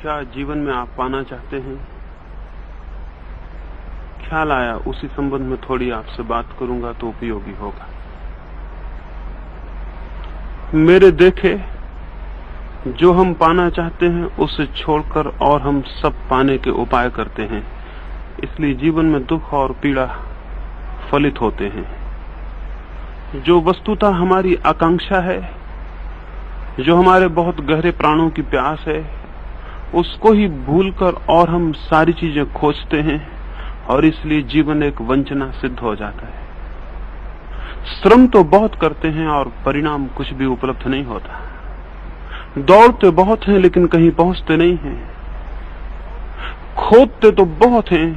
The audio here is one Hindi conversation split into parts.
क्या जीवन में आप पाना चाहते हैं? ख्याल आया उसी संबंध में थोड़ी आपसे बात करूंगा तो उपयोगी होगा। मेरे देखे जो हम पाना चाहते हैं उसे छोड़कर और हम सब पाने के उपाय करते हैं, इसलिए जीवन में दुख और पीड़ा फलित होते हैं। जो वस्तुतः हमारी आकांक्षा है, जो हमारे बहुत गहरे प्राणों की प्यास है, उसको ही भूलकर और हम सारी चीजें खोजते हैं और इसलिए जीवन एक वंचना सिद्ध हो जाता है। श्रम तो बहुत करते हैं और परिणाम कुछ भी उपलब्ध नहीं होता। दौड़ते बहुत हैं लेकिन कहीं पहुंचते नहीं हैं। खोदते तो बहुत हैं,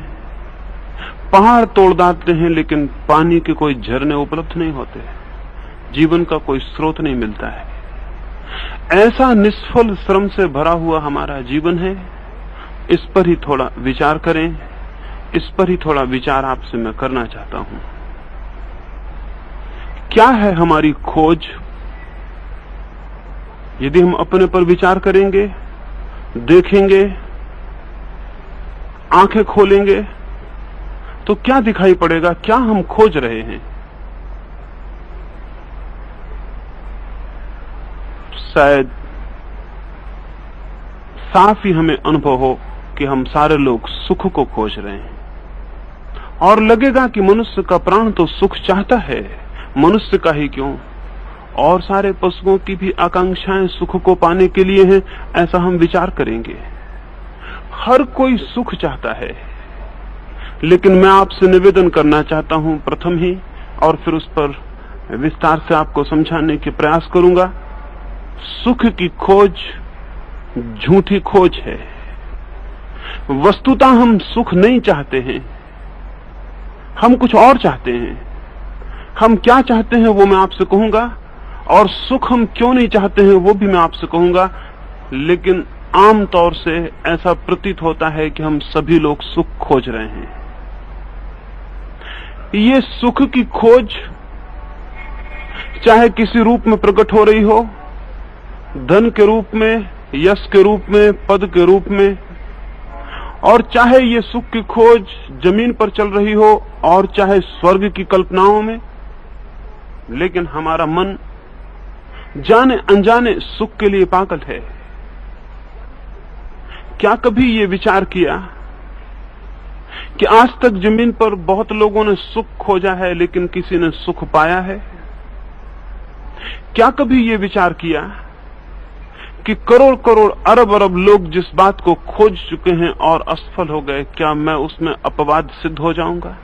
पहाड़ तोड़ डालते हैं लेकिन पानी के कोई झरने उपलब्ध नहीं होते, जीवन का कोई स्रोत नहीं मिलता है। ऐसा निष्फल श्रम से भरा हुआ हमारा जीवन है। इस पर ही थोड़ा विचार करें, इस पर ही थोड़ा विचार आपसे मैं करना चाहता हूं। क्या है हमारी खोज? यदि हम अपने पर विचार करेंगे, देखेंगे, आंखें खोलेंगे, तो क्या दिखाई पड़ेगा? क्या हम खोज रहे हैं? शायद साफ ही हमें अनुभव हो कि हम सारे लोग सुख को खोज रहे हैं, और लगेगा कि मनुष्य का प्राण तो सुख चाहता है। मनुष्य का ही क्यों, और सारे पशुओं की भी आकांक्षाएं सुख को पाने के लिए हैं, ऐसा हम विचार करेंगे। हर कोई सुख चाहता है, लेकिन मैं आपसे निवेदन करना चाहता हूं प्रथम ही, और फिर उस पर विस्तार से आपको समझाने के प्रयास करूंगा। सुख की खोज झूठी खोज है। वस्तुतः हम सुख नहीं चाहते हैं, हम कुछ और चाहते हैं। हम क्या चाहते हैं वो मैं आपसे कहूंगा, और सुख हम क्यों नहीं चाहते हैं वो भी मैं आपसे कहूंगा। लेकिन आमतौर से ऐसा प्रतीत होता है कि हम सभी लोग सुख खोज रहे हैं। ये सुख की खोज चाहे किसी रूप में प्रकट हो रही हो, धन के रूप में, यश के रूप में, पद के रूप में, और चाहे ये सुख की खोज जमीन पर चल रही हो और चाहे स्वर्ग की कल्पनाओं में, लेकिन हमारा मन जाने अनजाने सुख के लिए पागल है। क्या कभी ये विचार किया कि आज तक जमीन पर बहुत लोगों ने सुख खोजा है लेकिन किसी ने सुख पाया है? क्या कभी ये विचार किया कि करोड़ करोड़ अरब अरब लोग जिस बात को खोज चुके हैं और असफल हो गए, क्या मैं उसमें अपवाद सिद्ध हो जाऊंगा?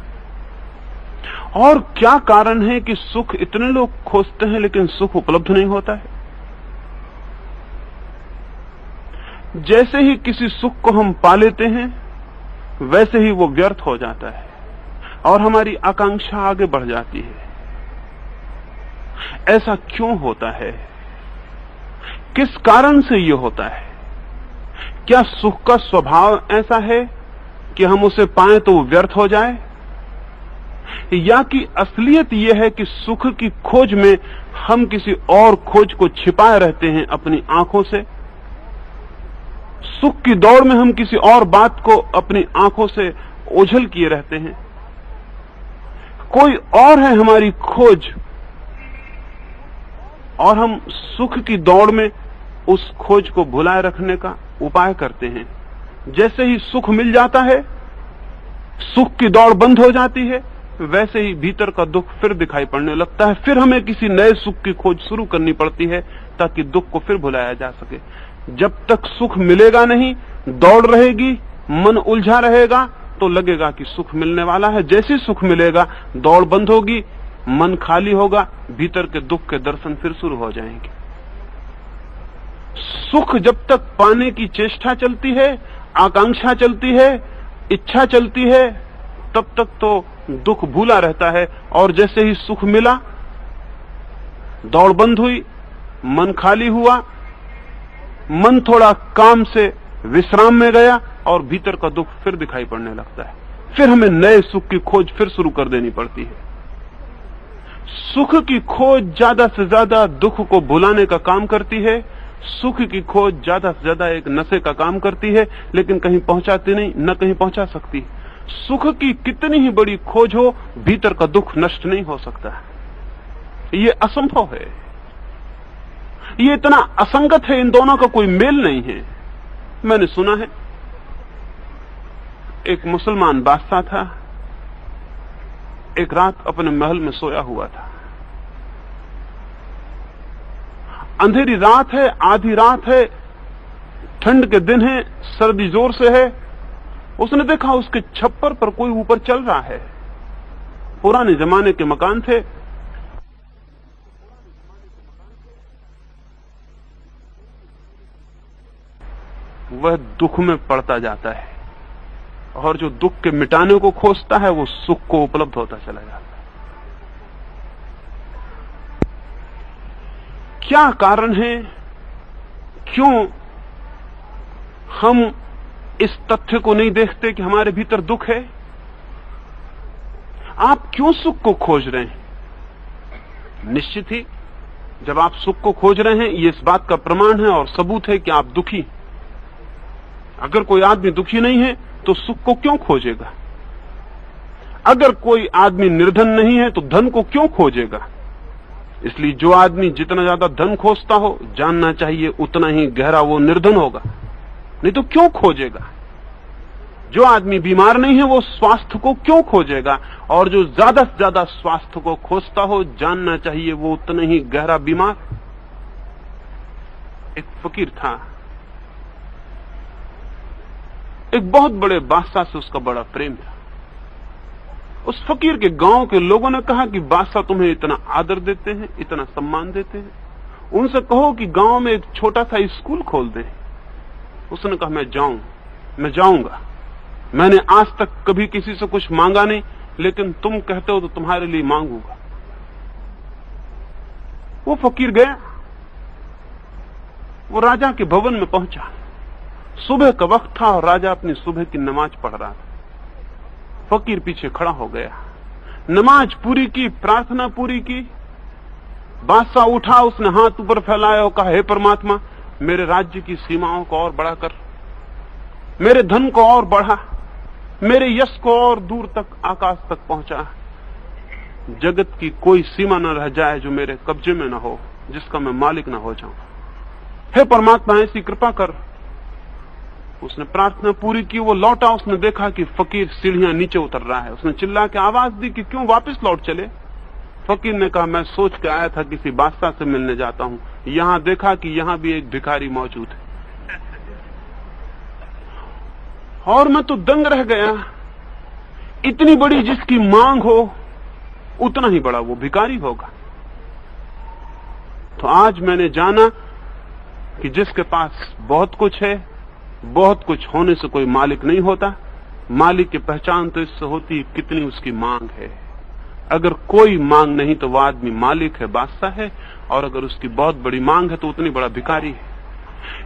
और क्या कारण है कि सुख इतने लोग खोजते हैं लेकिन सुख उपलब्ध नहीं होता है? जैसे ही किसी सुख को हम पा लेते हैं वैसे ही वो व्यर्थ हो जाता है और हमारी आकांक्षा आगे बढ़ जाती है। ऐसा क्यों होता है? किस कारण से ये होता है? क्या सुख का स्वभाव ऐसा है कि हम उसे पाएं तो वो व्यर्थ हो जाए, या कि असलियत यह है कि सुख की खोज में हम किसी और खोज को छिपाए रहते हैं अपनी आंखों से? सुख की दौड़ में हम किसी और बात को अपनी आंखों से ओझल किए रहते हैं। कोई और है हमारी खोज, और हम सुख की दौड़ में उस खोज को भुलाए रखने का उपाय करते हैं। जैसे ही सुख मिल जाता है, सुख की दौड़ बंद हो जाती है, वैसे ही भीतर का दुख फिर दिखाई पड़ने लगता है। फिर हमें किसी नए सुख की खोज शुरू करनी पड़ती है ताकि दुख को फिर भुलाया जा सके। जब तक सुख मिलेगा नहीं, दौड़ रहेगी, मन उलझा रहेगा, तो लगेगा कि सुख मिलने वाला है। जैसे सुख मिलेगा, दौड़ बंद होगी, मन खाली होगा, भीतर के दुख के दर्शन फिर शुरू हो जाएंगे। सुख जब तक पाने की चेष्टा चलती है, आकांक्षा चलती है, इच्छा चलती है, तब तक तो दुख भूला रहता है। और जैसे ही सुख मिला, दौड़ बंद हुई, मन खाली हुआ, मन थोड़ा काम से विश्राम में गया और भीतर का दुख फिर दिखाई पड़ने लगता है। फिर हमें नए सुख की खोज फिर शुरू कर देनी पड़ती है। सुख की खोज ज्यादा से ज्यादा दुख को भुलाने का काम करती है। सुख की खोज ज्यादा से ज्यादा एक नशे का काम करती है, लेकिन कहीं पहुंचाती नहीं, न कहीं पहुंचा सकती। सुख की कितनी ही बड़ी खोज हो, भीतर का दुख नष्ट नहीं हो सकता। ये असंभव है, ये इतना असंगत है, इन दोनों का कोई मेल नहीं है। मैंने सुना है एक मुसलमान बादशाह था, एक रात अपने महल में सोया हुआ था। अंधेरी रात है, आधी रात है, ठंड के दिन है, सर्दी जोर से है। उसने देखा उसके छप्पर पर कोई ऊपर चल रहा है। पुराने जमाने के मकान थे। वह दुख में पड़ता जाता है, और जो दुख के मिटाने को खोजता है वो सुख को उपलब्ध होता चला जाता है। क्या कारण है, क्यों हम इस तथ्य को नहीं देखते कि हमारे भीतर दुख है? आप क्यों सुख को खोज रहे हैं? निश्चित ही जब आप सुख को खोज रहे हैं, ये इस बात का प्रमाण है और सबूत है कि आप दुखी। अगर कोई आदमी दुखी नहीं है तो सुख को क्यों खोजेगा? अगर कोई आदमी निर्धन नहीं है तो धन को क्यों खोजेगा? इसलिए जो आदमी जितना ज्यादा धन खोजता हो, जानना चाहिए उतना ही गहरा वो निर्धन होगा, नहीं तो क्यों खोजेगा? जो आदमी बीमार नहीं है वो स्वास्थ्य को क्यों खोजेगा? और जो ज्यादा से ज्यादा स्वास्थ्य को खोजता हो, जानना चाहिए वो उतना ही गहरा बीमार। एक फकीर था, एक बहुत बड़े बादशाह से उसका बड़ा प्रेम था। उस फकीर के गांव के लोगों ने कहा कि बादशाह तुम्हें इतना आदर देते हैं, इतना सम्मान देते हैं, उनसे कहो कि गांव में एक छोटा सा स्कूल खोल दें। उसने कहा मैं जाऊंगा। मैंने आज तक कभी किसी से कुछ मांगा नहीं, लेकिन तुम कहते हो तो तुम्हारे लिए मांगूंगा। वो फकीर गया, वो राजा के भवन में पहुंचा। सुबह का वक्त था और राजा अपनी सुबह की नमाज पढ़ रहा था। फकीर पीछे खड़ा हो गया, नमाज पूरी की, प्रार्थना पूरी की। बादशाह उठा, उसने हाथ ऊपर फैलाया और कहा, हे परमात्मा, मेरे राज्य की सीमाओं को और बड़ा कर, मेरे धन को और बढ़ा, मेरे यश को और दूर तक आकाश तक पहुंचा। जगत की कोई सीमा न रह जाए जो मेरे कब्जे में न हो, जिसका मैं मालिक न हो जाऊं। हे परमात्मा, ऐसी कृपा कर। उसने प्रार्थना पूरी की, वो लौटा, उसने देखा कि फकीर सीढ़ियां नीचे उतर रहा है। उसने चिल्ला के आवाज दी कि क्यों वापस लौट चले? फकीर ने कहा, मैं सोच के आया था किसी बादशाह से मिलने जाता हूं, यहां देखा कि यहां भी एक भिखारी मौजूद है, और मैं तो दंग रह गया। इतनी बड़ी जिसकी मांग हो, उतना ही बड़ा वो भिखारी होगा। तो आज मैंने जाना कि जिसके पास बहुत कुछ है, बहुत कुछ होने से कोई मालिक नहीं होता। मालिक की पहचान तो इससे होती है कितनी उसकी मांग है। अगर कोई मांग नहीं तो वह आदमी मालिक है, बादशाह है, और अगर उसकी बहुत बड़ी मांग है तो उतनी बड़ा भिखारी है।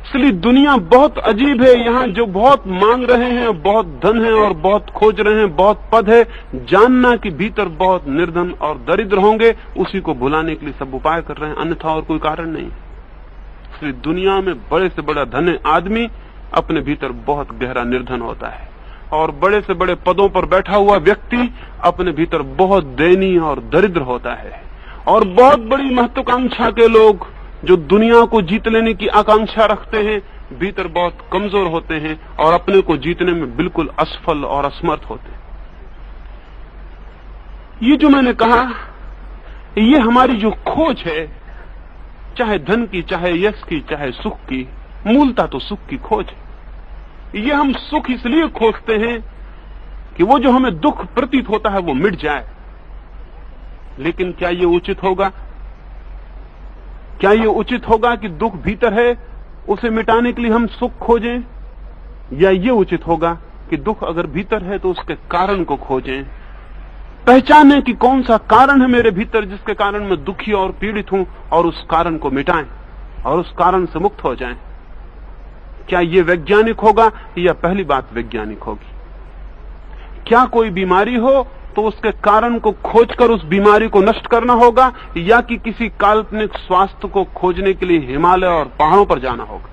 इसलिए दुनिया बहुत अजीब है। यहाँ जो बहुत मांग रहे हैं, बहुत धन है और बहुत खोज रहे हैं, बहुत पद है, जानना कि भीतर बहुत निर्धन और दरिद्र होंगे, उसी को भुलाने के लिए सब उपाय कर रहे हैं, अन्यथा और कोई कारण नहीं। इसलिए दुनिया में बड़े से बड़ा धनी आदमी अपने भीतर बहुत गहरा निर्धन होता है, और बड़े से बड़े पदों पर बैठा हुआ व्यक्ति अपने भीतर बहुत दयनीय और दरिद्र होता है। और बहुत बड़ी महत्वाकांक्षा के लोग जो दुनिया को जीत लेने की आकांक्षा रखते हैं, भीतर बहुत कमजोर होते हैं और अपने को जीतने में बिल्कुल असफल और असमर्थ होते हैं। ये जो मैंने कहा, ये हमारी जो खोज है, चाहे धन की, चाहे यश की, चाहे सुख की, मूलतः तो सुख की खोज है। ये हम सुख इसलिए खोजते हैं कि वो जो हमें दुख प्रतीत होता है वो मिट जाए। लेकिन क्या ये उचित होगा? क्या ये उचित होगा कि दुख भीतर है, उसे मिटाने के लिए हम सुख खोजें? या ये उचित होगा कि दुख अगर भीतर है तो उसके कारण को खोजें, पहचानें कि कौन सा कारण है मेरे भीतर जिसके कारण मैं दुखी और पीड़ित हूं, और उस कारण को मिटाएं और उस कारण से मुक्त हो जाएं? क्या ये वैज्ञानिक होगा या पहली बात वैज्ञानिक होगी? क्या कोई बीमारी हो तो उसके कारण को खोजकर उस बीमारी को नष्ट करना होगा, या कि किसी काल्पनिक स्वास्थ्य को खोजने के लिए हिमालय और पहाड़ों पर जाना होगा।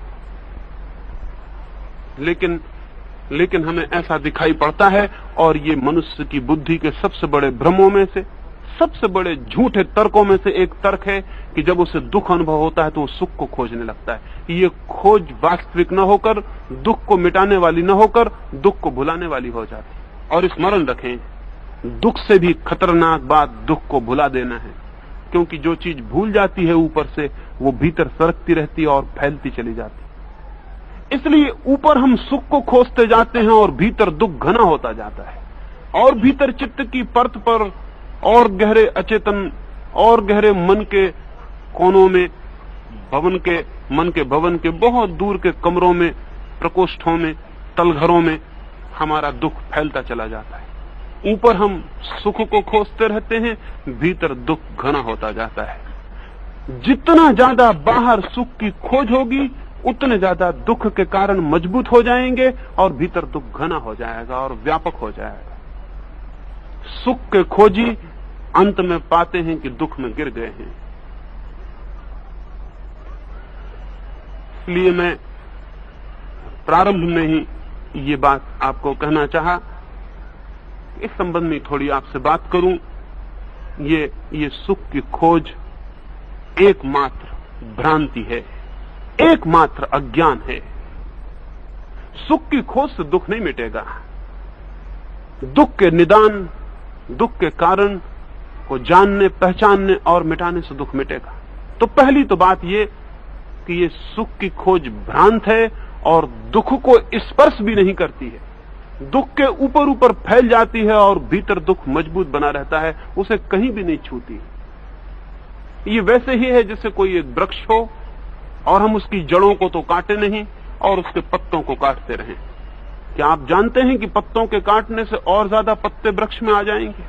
लेकिन हमें ऐसा दिखाई पड़ता है, और ये मनुष्य की बुद्धि के सबसे बड़े भ्रमों में से, सबसे बड़े झूठे तर्कों में से एक तर्क है कि जब उसे दुख अनुभव होता है तो वो सुख को खोजने लगता है। ये खोज वास्तविक न होकर, दुख को मिटाने वाली न होकर, दुख को भुलाने वाली हो जाती। और स्मरण रखें, दुख से भी खतरनाक बात दुख को भुला देना है, क्योंकि जो चीज भूल जाती है ऊपर से, वो भीतर सरकती रहती है और फैलती चली जाती। इसलिए ऊपर हम सुख को खोजते जाते हैं और भीतर दुख घना होता जाता है, और भीतर चित्त की परत पर और गहरे अचेतन और गहरे मन के कोनों में, मन के भवन के बहुत दूर के कमरों में, प्रकोष्ठों में, तलघरों में हमारा दुख फैलता चला जाता है। ऊपर हम सुख को खोजते रहते हैं, भीतर दुख घना होता जाता है। जितना ज्यादा बाहर सुख की खोज होगी, उतने ज्यादा दुख के कारण मजबूत हो जाएंगे, और भीतर दुख घना हो जाएगा और व्यापक हो जाएगा। सुख के खोजी अंत में पाते हैं कि दुख में गिर गए हैं। इसलिए मैं प्रारंभ में ही ये बात आपको कहना चाहा, इस संबंध में थोड़ी आपसे बात करूं। ये सुख की खोज एकमात्र भ्रांति है, एकमात्र अज्ञान है। सुख की खोज से दुख नहीं मिटेगा। दुख के निदान, दुख के कारण को जानने, पहचानने और मिटाने से दुख मिटेगा। तो पहली तो बात ये कि ये सुख की खोज भ्रांत है और दुख को स्पर्श भी नहीं करती है। दुख के ऊपर ऊपर फैल जाती है और भीतर दुख मजबूत बना रहता है, उसे कहीं भी नहीं छूती। ये वैसे ही है जैसे कोई एक वृक्ष हो और हम उसकी जड़ों को तो काटे नहीं और उसके पत्तों को काटते रहें। क्या आप जानते हैं कि पत्तों के काटने से और ज्यादा पत्ते वृक्ष में आ जाएंगे?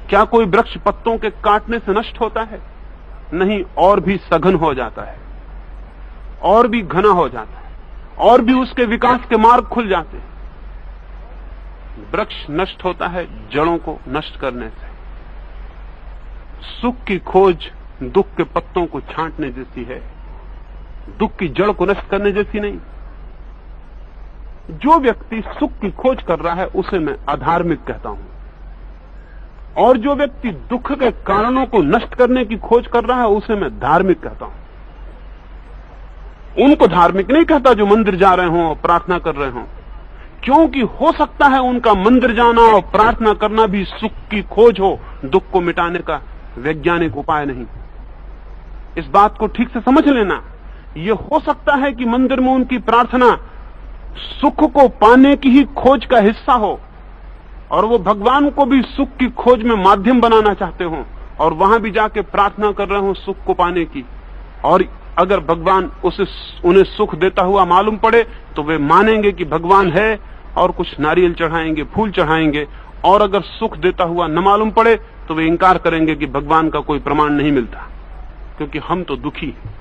क्या कोई वृक्ष पत्तों के काटने से नष्ट होता है? नहीं, और भी सघन हो जाता है, और भी घना हो जाता है, और भी उसके विकास के मार्ग खुल जाते हैं। वृक्ष नष्ट होता है जड़ों को नष्ट करने से। सुख की खोज दुख के पत्तों को छांटने जैसी है, दुख की जड़ को नष्ट करने जैसी नहीं। जो व्यक्ति सुख की खोज कर रहा है उसे मैं अधार्मिक कहता हूं, और जो व्यक्ति दुख के कारणों को नष्ट करने की खोज कर रहा है उसे मैं धार्मिक कहता हूं। उनको धार्मिक नहीं कहता जो मंदिर जा रहे हों और प्रार्थना कर रहे हों, क्योंकि हो सकता है उनका मंदिर जाना और प्रार्थना करना भी सुख की खोज हो, दुख को मिटाने का वैज्ञानिक उपाय नहीं। इस बात को ठीक से समझ लेना। यह हो सकता है कि मंदिर में उनकी प्रार्थना सुख को पाने की ही खोज का हिस्सा हो, और वो भगवान को भी सुख की खोज में माध्यम बनाना चाहते हो, और वहां भी जाके प्रार्थना कर रहे हो सुख को पाने की। और अगर भगवान उन्हें सुख देता हुआ मालूम पड़े तो वे मानेंगे कि भगवान है और कुछ नारियल चढ़ाएंगे, फूल चढ़ाएंगे, और अगर सुख देता हुआ न मालूम पड़े तो वे इंकार करेंगे कि भगवान का कोई प्रमाण नहीं मिलता, क्योंकि हम तो दुखी हैं।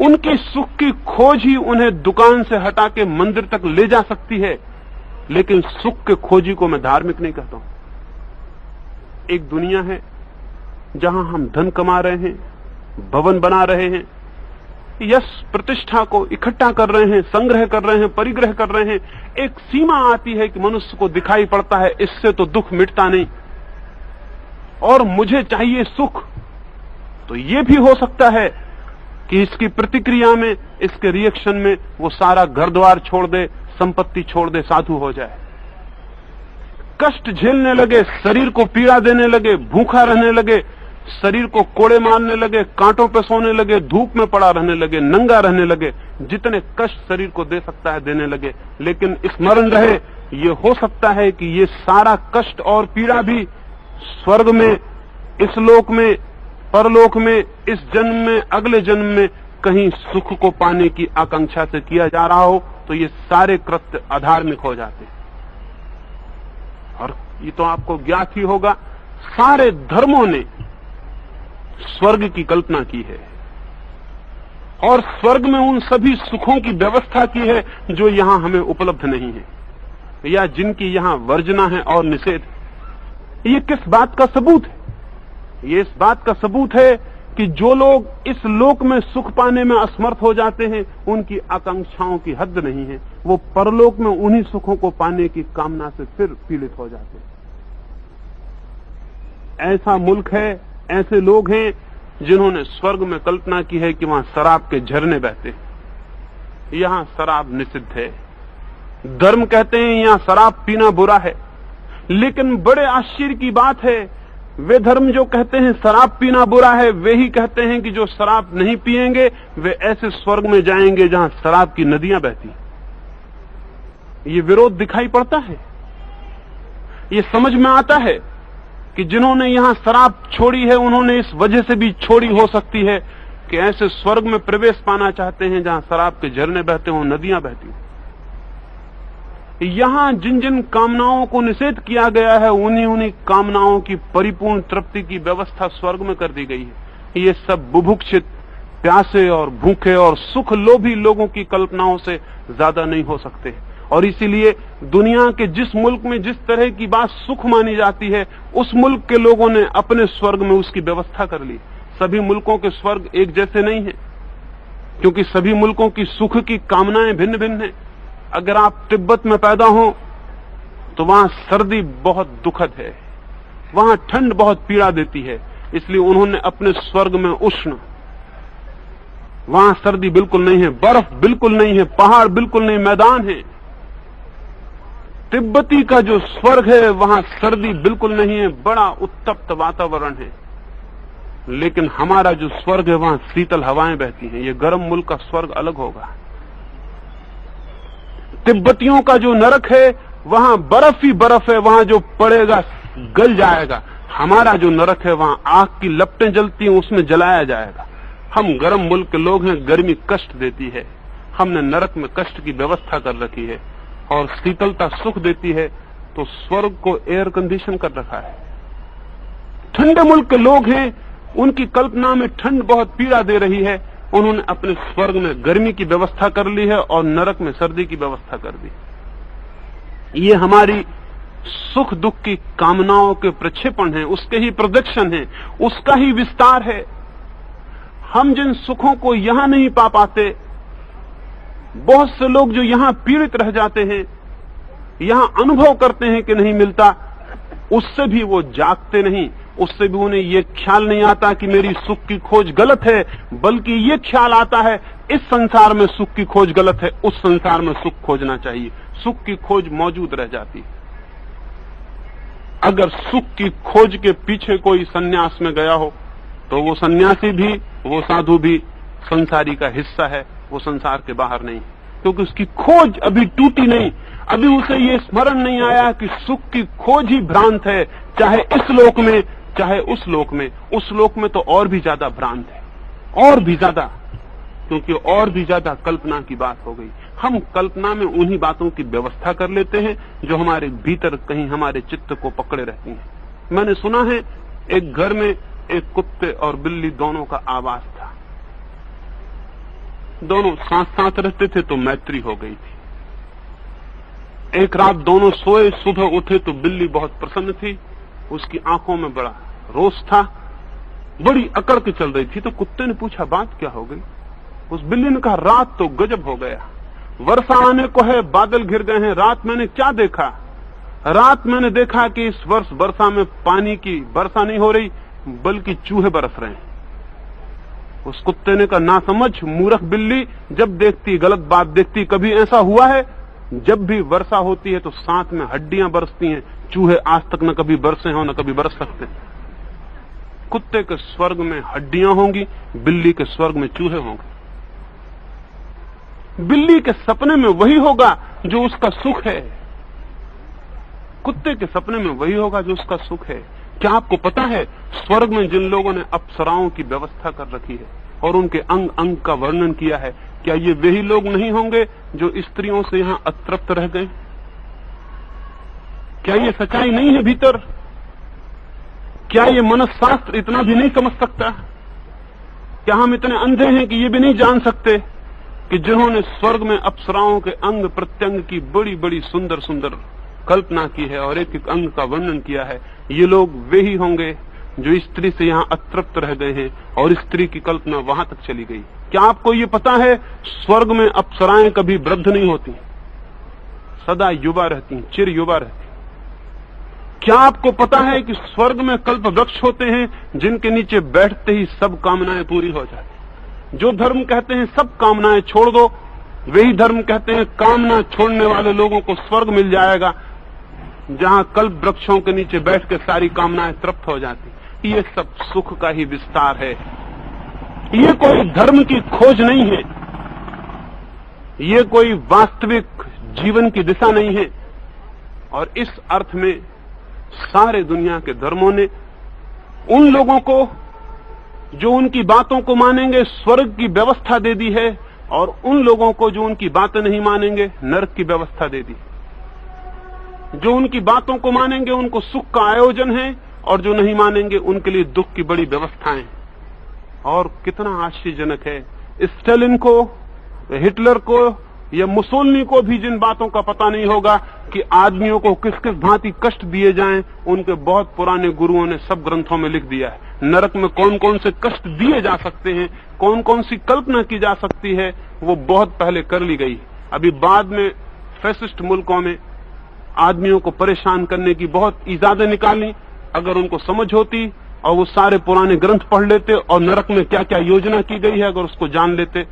उनके सुख की खोज ही उन्हें दुकान से हटा के मंदिर तक ले जा सकती है, लेकिन सुख के खोजी को मैं धार्मिक नहीं कहता हूं। एक दुनिया है जहां हम धन कमा रहे हैं, भवन बना रहे हैं, यश प्रतिष्ठा को इकट्ठा कर रहे हैं, संग्रह कर रहे हैं, परिग्रह कर रहे हैं। एक सीमा आती है कि मनुष्य को दिखाई पड़ता है इससे तो दुख मिटता नहीं और मुझे चाहिए सुख। तो ये भी हो सकता है कि इसकी प्रतिक्रिया में, इसके रिएक्शन में वो सारा घर द्वार छोड़ दे, संपत्ति छोड़ दे, साधु हो जाए, कष्ट झेलने लगे, शरीर को पीड़ा देने लगे, भूखा रहने लगे, शरीर को कोड़े मारने लगे, कांटों पे सोने लगे, धूप में पड़ा रहने लगे, नंगा रहने लगे, जितने कष्ट शरीर को दे सकता है देने लगे। लेकिन स्मरण रहे, ये हो सकता है कि ये सारा कष्ट और पीड़ा भी स्वर्ग में, इस लोक में, परलोक में, इस जन्म में, अगले जन्म में कहीं सुख को पाने की आकांक्षा से किया जा रहा हो, तो ये सारे कृत्य अधार्मिक हो जाते हैं। और ये तो आपको ज्ञात ही होगा, सारे धर्मों ने स्वर्ग की कल्पना की है और स्वर्ग में उन सभी सुखों की व्यवस्था की है जो यहां हमें उपलब्ध नहीं है। या जिनकी यहां वर्जना है और निषेध, ये किस बात का सबूत है? ये इस बात का सबूत है कि जो लोग इस लोक में सुख पाने में असमर्थ हो जाते हैं, उनकी आकांक्षाओं की हद नहीं है, वो परलोक में उन्हीं सुखों को पाने की कामना से फिर पीड़ित हो जाते हैं। ऐसा मुल्क है, ऐसे लोग हैं जिन्होंने स्वर्ग में कल्पना की है कि वहां शराब के झरने बहते हैं। यहां शराब निषिद्ध है। धर्म कहते हैं यहां शराब पीना बुरा है, लेकिन बड़े आश्चर्य की बात है, वे धर्म जो कहते हैं शराब पीना बुरा है, वे ही कहते हैं कि जो शराब नहीं पिएंगे वे ऐसे स्वर्ग में जाएंगे जहां शराब की नदियां बहती। ये विरोध दिखाई पड़ता है। ये समझ में आता है कि जिन्होंने यहां शराब छोड़ी है, उन्होंने इस वजह से भी छोड़ी हो सकती है कि ऐसे स्वर्ग में प्रवेश पाना चाहते हैं जहां शराब के झरने बहते हों, नदियां बहती हों। यहां जिन जिन कामनाओं को निषेध किया गया है, उन्हीं कामनाओं की परिपूर्ण तृप्ति की व्यवस्था स्वर्ग में कर दी गई है। ये सब बुभुक्षित, प्यासे और भूखे और सुख लोभी लोगों की कल्पनाओं से ज्यादा नहीं हो सकते। और इसीलिए दुनिया के जिस मुल्क में जिस तरह की बात सुख मानी जाती है, उस मुल्क के लोगों ने अपने स्वर्ग में उसकी व्यवस्था कर ली। सभी मुल्कों के स्वर्ग एक जैसे नहीं है, क्योंकि सभी मुल्कों की सुख की कामनाएं भिन्न भिन्न हैं। अगर आप तिब्बत में पैदा हो तो वहां सर्दी बहुत दुखद है, वहां ठंड बहुत पीड़ा देती है, इसलिए उन्होंने अपने स्वर्ग में उष्ण, वहां सर्दी बिल्कुल नहीं है, बर्फ बिल्कुल नहीं है, पहाड़ बिल्कुल नहीं, मैदान है। तिब्बती का जो स्वर्ग है वहां सर्दी बिल्कुल नहीं है, बड़ा उत्तप्त वातावरण है। लेकिन हमारा जो स्वर्ग है वहां शीतल हवाएं बहती हैं। ये गर्म मुल्क का स्वर्ग अलग होगा। तिब्बतियों का जो नरक है वहां बर्फ ही बर्फ है, वहां जो पड़ेगा गल जाएगा। हमारा जो नरक है वहां आग की लपटें जलती हैं, उसमें जलाया जाएगा। हम गर्म मुल्क के लोग हैं, गर्मी कष्ट देती है, हमने नरक में कष्ट की व्यवस्था कर रखी है, और शीतलता सुख देती है, तो स्वर्ग को एयर कंडीशन कर रखा है। ठंडे मुल्क के लोग हैं, उनकी कल्पना में ठंड बहुत पीड़ा दे रही है, उन्होंने अपने स्वर्ग में गर्मी की व्यवस्था कर ली है और नरक में सर्दी की व्यवस्था कर दी। ये हमारी सुख दुख की कामनाओं के प्रक्षेपण हैं, उसके ही प्रोजेक्शन हैं, उसका ही विस्तार है। हम जिन सुखों को यहां नहीं पा पाते, बहुत से लोग जो यहां पीड़ित रह जाते हैं, यहां अनुभव करते हैं कि नहीं मिलता, उससे भी वो जागते नहीं, उससे भी उन्हें ये ख्याल नहीं आता कि मेरी सुख की खोज गलत है, बल्कि ये ख्याल आता है इस संसार में सुख की खोज गलत है, उस संसार में सुख खोजना चाहिए। सुख की खोज मौजूद रह जाती है। अगर सुख की खोज के पीछे कोई सन्यास में गया हो तो वो सन्यासी भी, वो साधु भी संसारी का हिस्सा है, वो संसार के बाहर नहीं, क्योंकि उसकी खोज अभी टूटी नहीं। अभी उसे ये स्मरण नहीं आया कि सुख की खोज ही भ्रांत है, चाहे इस लोक में चाहे उस लोक में। उस लोक में तो और भी ज्यादा भ्रांत है, और भी ज्यादा, क्योंकि और भी ज्यादा कल्पना की बात हो गई। हम कल्पना में उन्हीं बातों की व्यवस्था कर लेते हैं जो हमारे भीतर कहीं हमारे चित्त को पकड़े रहती हैं। मैंने सुना है एक घर में एक कुत्ते और बिल्ली दोनों का आवास था। दोनों साथ साथ रहते थे तो मैत्री हो गई थी। एक रात दोनों सोए, सुबह उठे तो बिल्ली बहुत प्रसन्न थी, उसकी आंखों में बड़ा रोष था, बड़ी अकड़ के चल रही थी। तो कुत्ते ने पूछा बात क्या हो गई? उस बिल्ली ने कहा रात तो गजब हो गया, वर्षा आने को है, बादल घिर गए हैं। रात मैंने क्या देखा? रात मैंने देखा कि इस वर्ष वर्षा में पानी की वर्षा नहीं हो रही, बल्कि चूहे बरस रहे हैं। उस कुत्ते ने कहा ना समझ मूर्ख बिल्ली, जब देखती गलत बात देखती। कभी ऐसा हुआ है? जब भी वर्षा होती है तो साथ में हड्डियां बरसती हैं। चूहे आज तक न कभी बरसे हों न कभी बरस सकते। कुत्ते के स्वर्ग में हड्डियां होंगी, बिल्ली के स्वर्ग में चूहे होंगे। बिल्ली के सपने में वही होगा जो उसका सुख है, कुत्ते के सपने में वही होगा जो उसका सुख है। क्या आपको पता है स्वर्ग में जिन लोगों ने अप्सराओं की व्यवस्था कर रखी है और उनके अंग अंग का वर्णन किया है, क्या ये वही लोग नहीं होंगे जो स्त्रियों से यहां अतृप्त रह गए? क्या ये सच्चाई नहीं है भीतर? क्या ये मनस्शास्त्र इतना भी नहीं समझ सकता? क्या हम इतने अंधे हैं कि ये भी नहीं जान सकते कि जिन्होंने स्वर्ग में अप्सराओं के अंग प्रत्यंग की बड़ी बड़ी सुंदर सुंदर कल्पना की है और एक एक अंग का वर्णन किया है, ये लोग वे ही होंगे जो स्त्री से यहाँ अतृप्त रह गए हैं और स्त्री की कल्पना वहां तक चली गई। क्या आपको ये पता है, स्वर्ग में अप्सराएं कभी वृद्ध नहीं होती, सदा युवा रहती, चिर युवा रहती। क्या आपको पता है कि स्वर्ग में कल्प वृक्ष होते हैं जिनके नीचे बैठते ही सब कामनाएं पूरी हो जाती। जो धर्म कहते हैं सब कामनाएं छोड़ दो, वही धर्म कहते हैं कामना छोड़ने वाले लोगों को स्वर्ग मिल जाएगा जहां कल्प वृक्षों के नीचे बैठ के सारी कामनाएं तृप्त हो जाती। ये सब सुख का ही विस्तार है, ये कोई धर्म की खोज नहीं है, ये कोई वास्तविक जीवन की दिशा नहीं है। और इस अर्थ में सारे दुनिया के धर्मों ने उन लोगों को जो उनकी बातों को मानेंगे स्वर्ग की व्यवस्था दे दी है, और उन लोगों को जो उनकी बातें नहीं मानेंगे नरक की व्यवस्था दे दी। जो उनकी बातों को मानेंगे उनको सुख का आयोजन है, और जो नहीं मानेंगे उनके लिए दुख की बड़ी व्यवस्थाएं। और कितना आश्चर्यजनक है, स्टालिन को, हिटलर को या मुसोलिनी को भी जिन बातों का पता नहीं होगा कि आदमियों को किस किस भांति कष्ट दिए जाएं, उनके बहुत पुराने गुरुओं ने सब ग्रंथों में लिख दिया है। नरक में कौन कौन से कष्ट दिए जा सकते हैं, कौन कौन सी कल्पना की जा सकती है, वो बहुत पहले कर ली गई। अभी बाद में फैसिस्ट मुल्कों में आदमियों को परेशान करने की बहुत इजाजतें निकाली। अगर उनको समझ होती और वो सारे पुराने ग्रंथ पढ़ लेते और नरक में क्या क्या योजना की गई है अगर उसको जान लेते,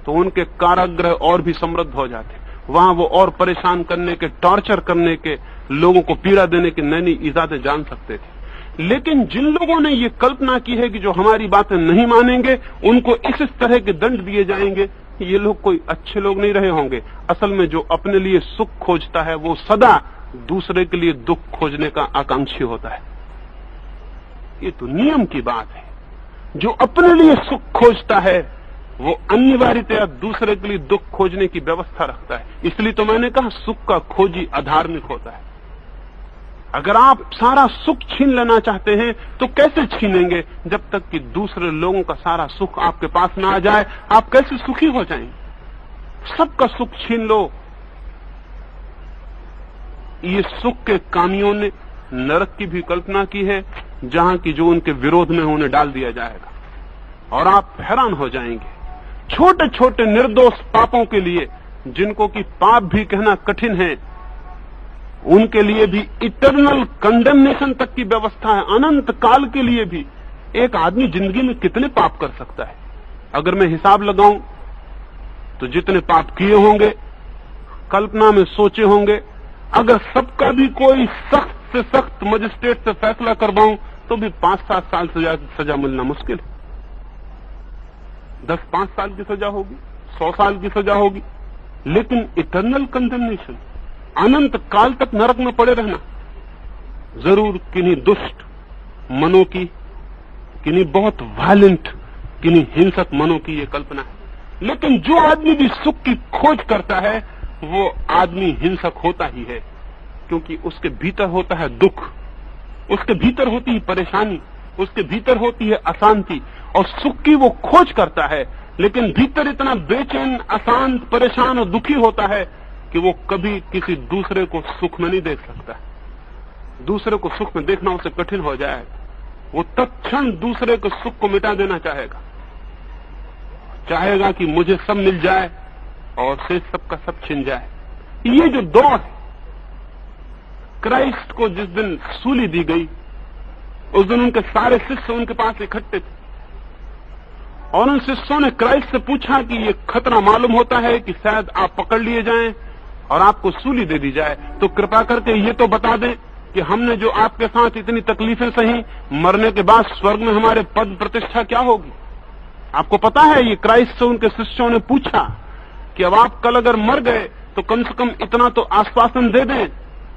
तो उनके कारागृह और भी समृद्ध हो जाते। वहां वो और परेशान करने के, टॉर्चर करने के, लोगों को पीड़ा देने की नई नई इजाजतें जान सकते थे। लेकिन जिन लोगों ने ये कल्पना की है कि जो हमारी बातें नहीं मानेंगे उनको इस तरह के दंड दिए जाएंगे, ये लोग कोई अच्छे लोग नहीं रहे होंगे। असल में जो अपने लिए सुख खोजता है वो सदा दूसरे के लिए दुख खोजने का आकांक्षी होता है। ये तो नियम की बात है। जो अपने लिए सुख खोजता है वो अनिवार्यतया दूसरे के लिए दुख खोजने की व्यवस्था रखता है। इसलिए तो मैंने कहा सुख का खोजी अधार्मिक होता है। अगर आप सारा सुख छीन लेना चाहते हैं तो कैसे छीनेंगे? जब तक कि दूसरे लोगों का सारा सुख आपके पास ना आ जाए आप कैसे सुखी हो जाएंगे? सबका सुख छीन लो। ये सुख के कामियों ने नरक की भी कल्पना की है जहां की जो उनके विरोध में उन्हें डाल दिया जाएगा, और आप हैरान हो जाएंगे। छोटे छोटे निर्दोष पापों के लिए, जिनको कि पाप भी कहना कठिन है, उनके लिए भी इटर्नल कंडेमनेशन तक की व्यवस्था है। अनंत काल के लिए भी। एक आदमी जिंदगी में कितने पाप कर सकता है? अगर मैं हिसाब लगाऊं तो जितने पाप किए होंगे, कल्पना में सोचे होंगे, अगर सबका भी कोई सख्त से सख्त मजिस्ट्रेट से फैसला करवाऊं तो भी 5-7 साल सजा मिलना मुश्किल है। 10-5 साल की सजा होगी, 100 साल की सजा होगी, लेकिन इटर्नल कंडेमनेशन, अनंत काल तक नरक में पड़े रहना, जरूर किन्हीं दुष्ट मनों की, किन्हीं बहुत वायलेंट, किन्हीं हिंसक मनों की ये कल्पना है। लेकिन जो आदमी भी सुख की खोज करता है वो आदमी हिंसक होता ही है, क्योंकि उसके भीतर होता है दुख, उसके भीतर होती है परेशानी, उसके भीतर होती है अशांति, और सुख की वो खोज करता है, लेकिन भीतर इतना बेचैन, अशांत, परेशान और दुखी होता है कि वो कभी किसी दूसरे को सुख में नहीं देख सकता। दूसरे को सुख में देखना उसे कठिन हो जाएगा। वो तत्क्षण दूसरे के सुख को मिटा देना चाहेगा, चाहेगा कि मुझे सब मिल जाए और से सबका सब छिन जाए। ये जो दौड़ है, क्राइस्ट को जिस दिन सूली दी गई उस दिन उनके सारे शिष्य उनके पास इकट्ठे थे, और उन शिष्यों ने क्राइस्ट से पूछा कि ये खतरा मालूम होता है कि शायद आप पकड़ लिए जाएं और आपको सूली दे दी जाए, तो कृपा करके ये तो बता दें कि हमने जो आपके साथ इतनी तकलीफें सही, मरने के बाद स्वर्ग में हमारे पद प्रतिष्ठा क्या होगी? आपको पता है, ये क्राइस्ट से उनके शिष्यों ने पूछा कि अब आप कल अगर मर गए तो कम से कम इतना तो आश्वासन दे दें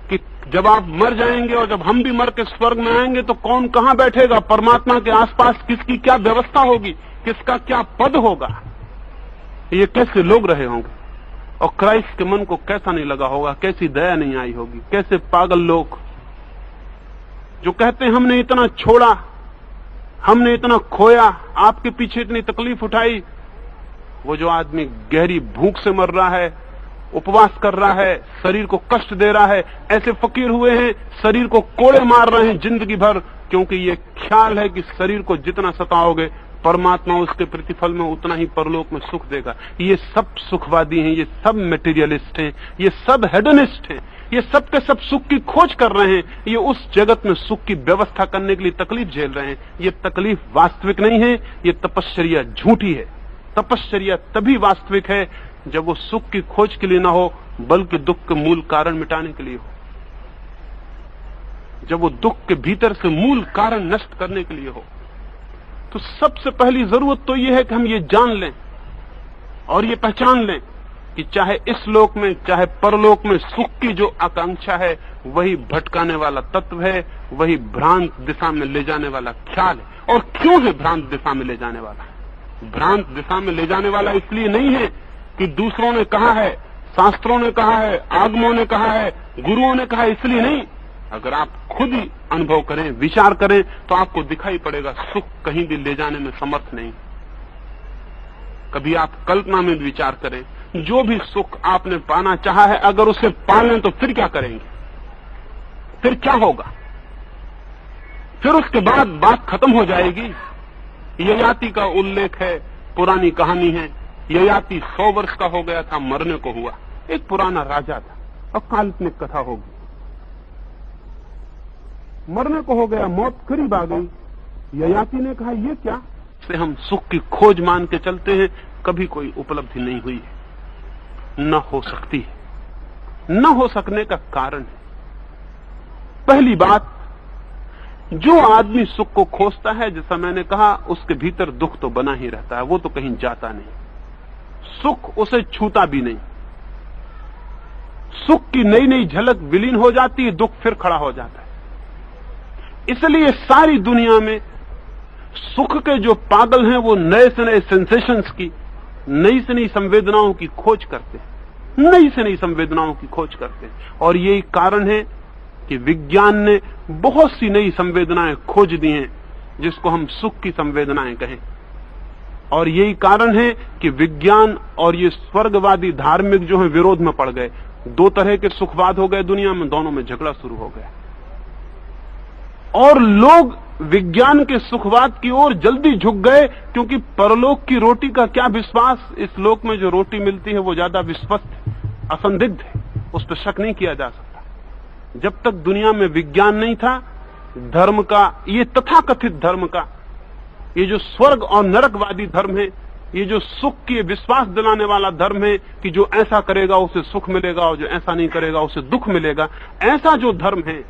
कि जब आप मर जाएंगे और जब हम भी मर के स्वर्ग में आएंगे तो कौन कहां बैठेगा, परमात्मा के आसपास किसकी क्या व्यवस्था होगी, किसका क्या पद होगा। ये कैसे लोग रहे होंगे, और क्राइस्ट के मन को कैसा नहीं लगा होगा, कैसी दया नहीं आई होगी। कैसे पागल लोग जो कहते हैं हमने इतना छोड़ा, हमने इतना खोया, आपके पीछे इतनी तकलीफ उठाई, वो जो आदमी गहरी भूख से मर रहा है, उपवास कर रहा है, शरीर को कष्ट दे रहा है, ऐसे फकीर हुए हैं, शरीर को कोड़े मार रहे हैं जिंदगी भर, क्योंकि ये ख्याल है कि शरीर को जितना सताओगे परमात्मा उसके प्रतिफल में उतना ही परलोक में सुख देगा। ये सब सुखवादी हैं, ये सब मेटीरियलिस्ट हैं, ये सब हेडोनिस्ट हैं, ये सब के सब सुख की खोज कर रहे हैं, ये उस जगत में सुख की व्यवस्था करने के लिए तकलीफ झेल रहे हैं। ये तकलीफ वास्तविक नहीं है, ये तपश्चर्या झूठी है। तपश्चर्या तभी वास्तविक है जब वो सुख की खोज के लिए ना हो, बल्कि दुख के मूल कारण मिटाने के लिए हो, जब वो दुख के भीतर से मूल कारण नष्ट करने के लिए हो। तो सबसे पहली जरूरत तो ये है कि हम ये जान लें और ये पहचान लें कि चाहे इस लोक में चाहे परलोक में सुख की जो आकांक्षा है वही भटकाने वाला तत्व है, वही भ्रांत दिशा में ले जाने वाला ख्याल है। और क्यों है भ्रांत दिशा में ले जाने वाला? भ्रांत दिशा में ले जाने वाला इसलिए नहीं है कि दूसरों ने कहा है, शास्त्रों ने कहा है, आगमों ने कहा है, गुरुओं ने कहा है, इसलिए नहीं। अगर आप खुद ही अनुभव करें, विचार करें, तो आपको दिखाई पड़ेगा सुख कहीं भी ले जाने में समर्थ नहीं। कभी आप कल्पना में विचार करें, जो भी सुख आपने पाना चाहा है, अगर उसे पा लें तो फिर क्या करेंगे? फिर क्या होगा? फिर उसके बाद बात खत्म हो जाएगी। ययाति का उल्लेख है, पुरानी कहानी है। ययाति 100 वर्ष का हो गया था, मरने को हुआ। एक पुराना राजा था, और काल्पनिक कथा होगी। मरने को हो गया, मौत करीब आ गई। ययाति ने कहा, ये क्या? से हम सुख की खोज मान के चलते हैं, कभी कोई उपलब्धि नहीं हुई है, न हो सकती है। न हो सकने का कारण है, पहली बात, जो आदमी सुख को खोजता है, जैसा मैंने कहा, उसके भीतर दुख तो बना ही रहता है, वो तो कहीं जाता नहीं। सुख उसे छूता भी नहीं। सुख की नई नई झलक विलीन हो जाती है, दुख फिर खड़ा हो जाता है। इसलिए सारी दुनिया में सुख के जो पागल हैं, वो नए से नए सेंसेशंस की, नई से नई संवेदनाओं की खोज करते हैं, नई से नई संवेदनाओं की खोज करते हैं। और यही कारण है कि विज्ञान ने बहुत सी नई संवेदनाएं खोज दी हैं, जिसको हम सुख की संवेदनाएं कहें। और यही कारण है कि विज्ञान और ये स्वर्गवादी धार्मिक जो है विरोध में पड़ गए। 2 तरह के सुखवाद हो गए दुनिया में, दोनों में झगड़ा शुरू हो गया। और लोग विज्ञान के सुखवाद की ओर जल्दी झुक गए, क्योंकि परलोक की रोटी का क्या विश्वास, इस लोक में जो रोटी मिलती है वो ज्यादा विश्वस्त है, असंदिग्ध है, उस पर शक नहीं किया जा सकता। जब तक दुनिया में विज्ञान नहीं था, धर्म का, ये तथाकथित धर्म का, ये जो स्वर्ग और नरकवादी धर्म है, ये जो सुख की विश्वास दिलाने वाला धर्म है कि जो ऐसा करेगा उसे सुख मिलेगा और जो ऐसा नहीं करेगा उसे दुख मिलेगा, ऐसा जो धर्म है